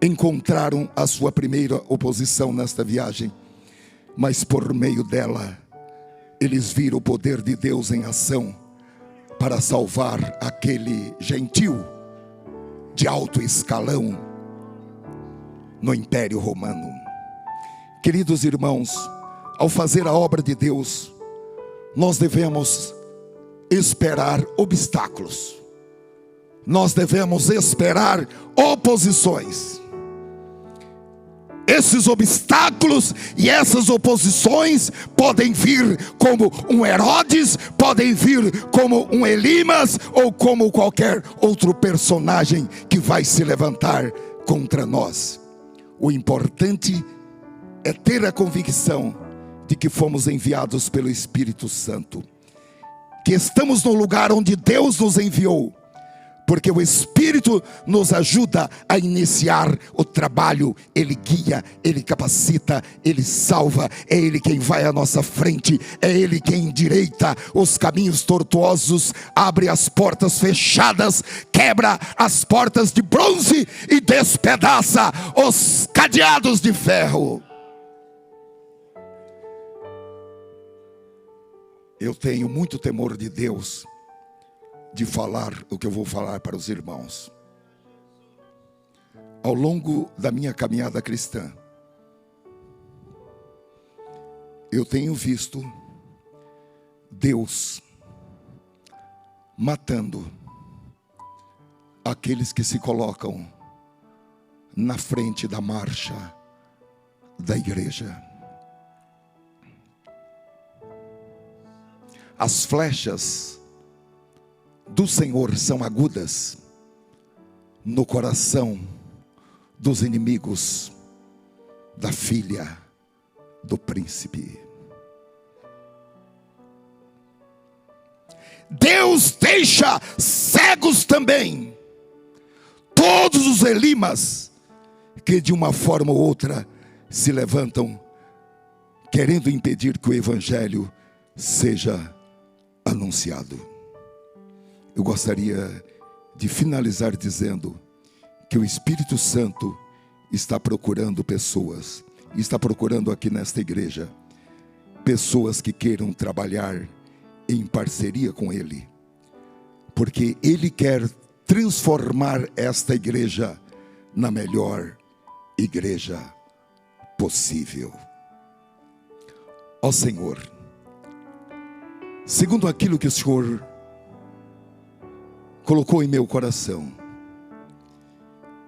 encontraram a sua primeira oposição nesta viagem, mas por meio dela, eles viram o poder de Deus em ação para salvar aquele gentil de alto escalão no Império Romano. Queridos irmãos, ao fazer a obra de Deus, nós devemos esperar obstáculos, nós devemos esperar oposições. Esses obstáculos e essas oposições podem vir como um Herodes, podem vir como um Elimas, ou como qualquer outro personagem que vai se levantar contra nós. O importante é ter a convicção de que fomos enviados pelo Espírito Santo, que estamos no lugar onde Deus nos enviou, porque o Espírito nos ajuda a iniciar o trabalho. Ele guia, Ele capacita, Ele salva. É Ele quem vai à nossa frente, é Ele quem endireita os caminhos tortuosos, abre as portas fechadas, quebra as portas de bronze e despedaça os cadeados de ferro. Eu tenho muito temor de Deus de falar o que eu vou falar para os irmãos. Ao longo da minha caminhada cristã, eu tenho visto Deus matando aqueles que se colocam na frente da marcha da igreja. As flechas do Senhor são agudas no coração dos inimigos da filha do príncipe. Deus deixa cegos também todos os Elimas que de uma forma ou outra se levantam querendo impedir que o evangelho seja anunciado. Eu gostaria de finalizar dizendo que o Espírito Santo está procurando pessoas, está procurando aqui nesta igreja, pessoas que queiram trabalhar em parceria com Ele, porque Ele quer transformar esta igreja na melhor igreja possível. Ó Senhor, segundo aquilo que o Senhor colocou em meu coração,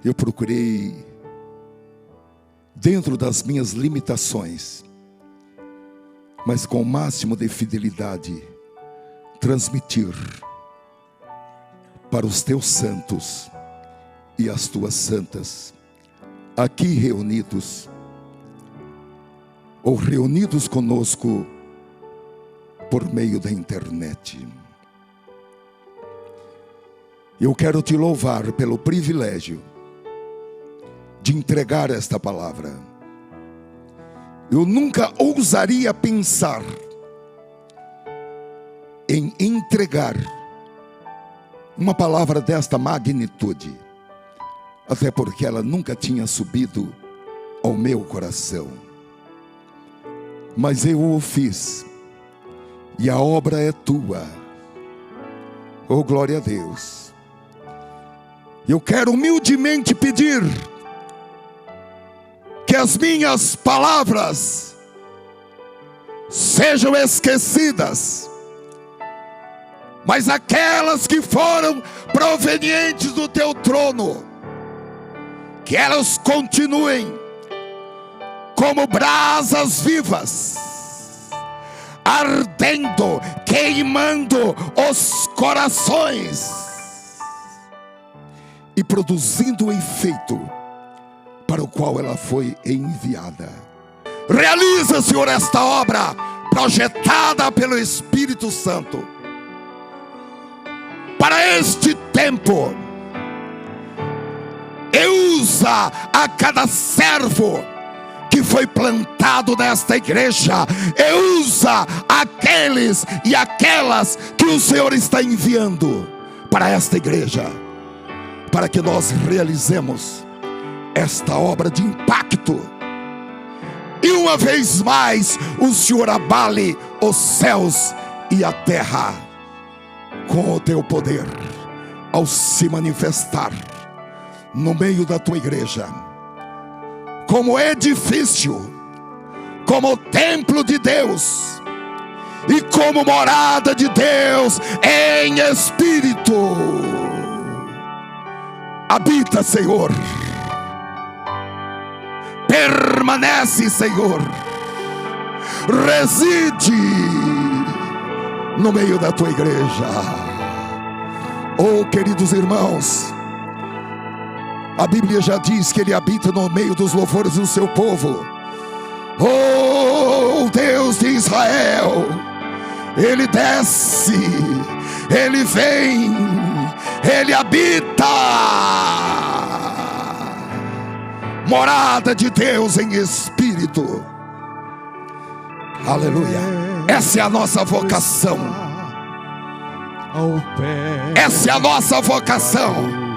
eu procurei, dentro das minhas limitações, mas com o máximo de fidelidade, transmitir para os teus santos e as tuas santas, aqui reunidos, ou reunidos conosco por meio da internet. Eu quero te louvar pelo privilégio de entregar esta palavra. Eu nunca ousaria pensar em entregar uma palavra desta magnitude, até porque ela nunca tinha subido ao meu coração. Mas eu o fiz, e a obra é tua. Oh, glória a Deus. Eu quero humildemente pedir que as minhas palavras sejam esquecidas, mas aquelas que foram provenientes do teu trono, que elas continuem como brasas vivas, ardendo, queimando os corações e produzindo o efeito para o qual ela foi enviada. Realiza, Senhor, esta obra projetada pelo Espírito Santo para este tempo, e usa a cada servo que foi plantado nesta igreja, e usa aqueles e aquelas que o Senhor está enviando para esta igreja, para que nós realizemos esta obra de impacto, e uma vez mais o Senhor abale os céus e a terra com o teu poder, ao se manifestar no meio da tua igreja, como edifício, como templo de Deus e como morada de Deus em espírito. Habita, Senhor, permanece, Senhor, reside no meio da tua igreja. Oh, queridos irmãos, a Bíblia já diz que Ele habita no meio dos louvores do seu povo. Oh, Deus de Israel, Ele desce, Ele vem, Ele habita. Morada de Deus em espírito. Aleluia. Essa é a nossa vocação. Essa é a nossa vocação.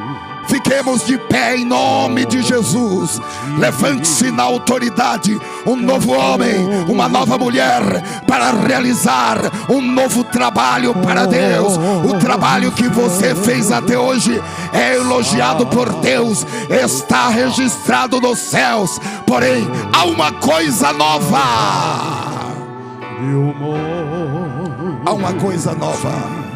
Fiquemos de pé em nome de Jesus. Levante-se na autoridade um novo homem, uma nova mulher, para realizar um novo trabalho para Deus. O trabalho que você fez até hoje é elogiado por Deus, está registrado nos céus. Porém, há uma coisa nova. Há uma coisa nova.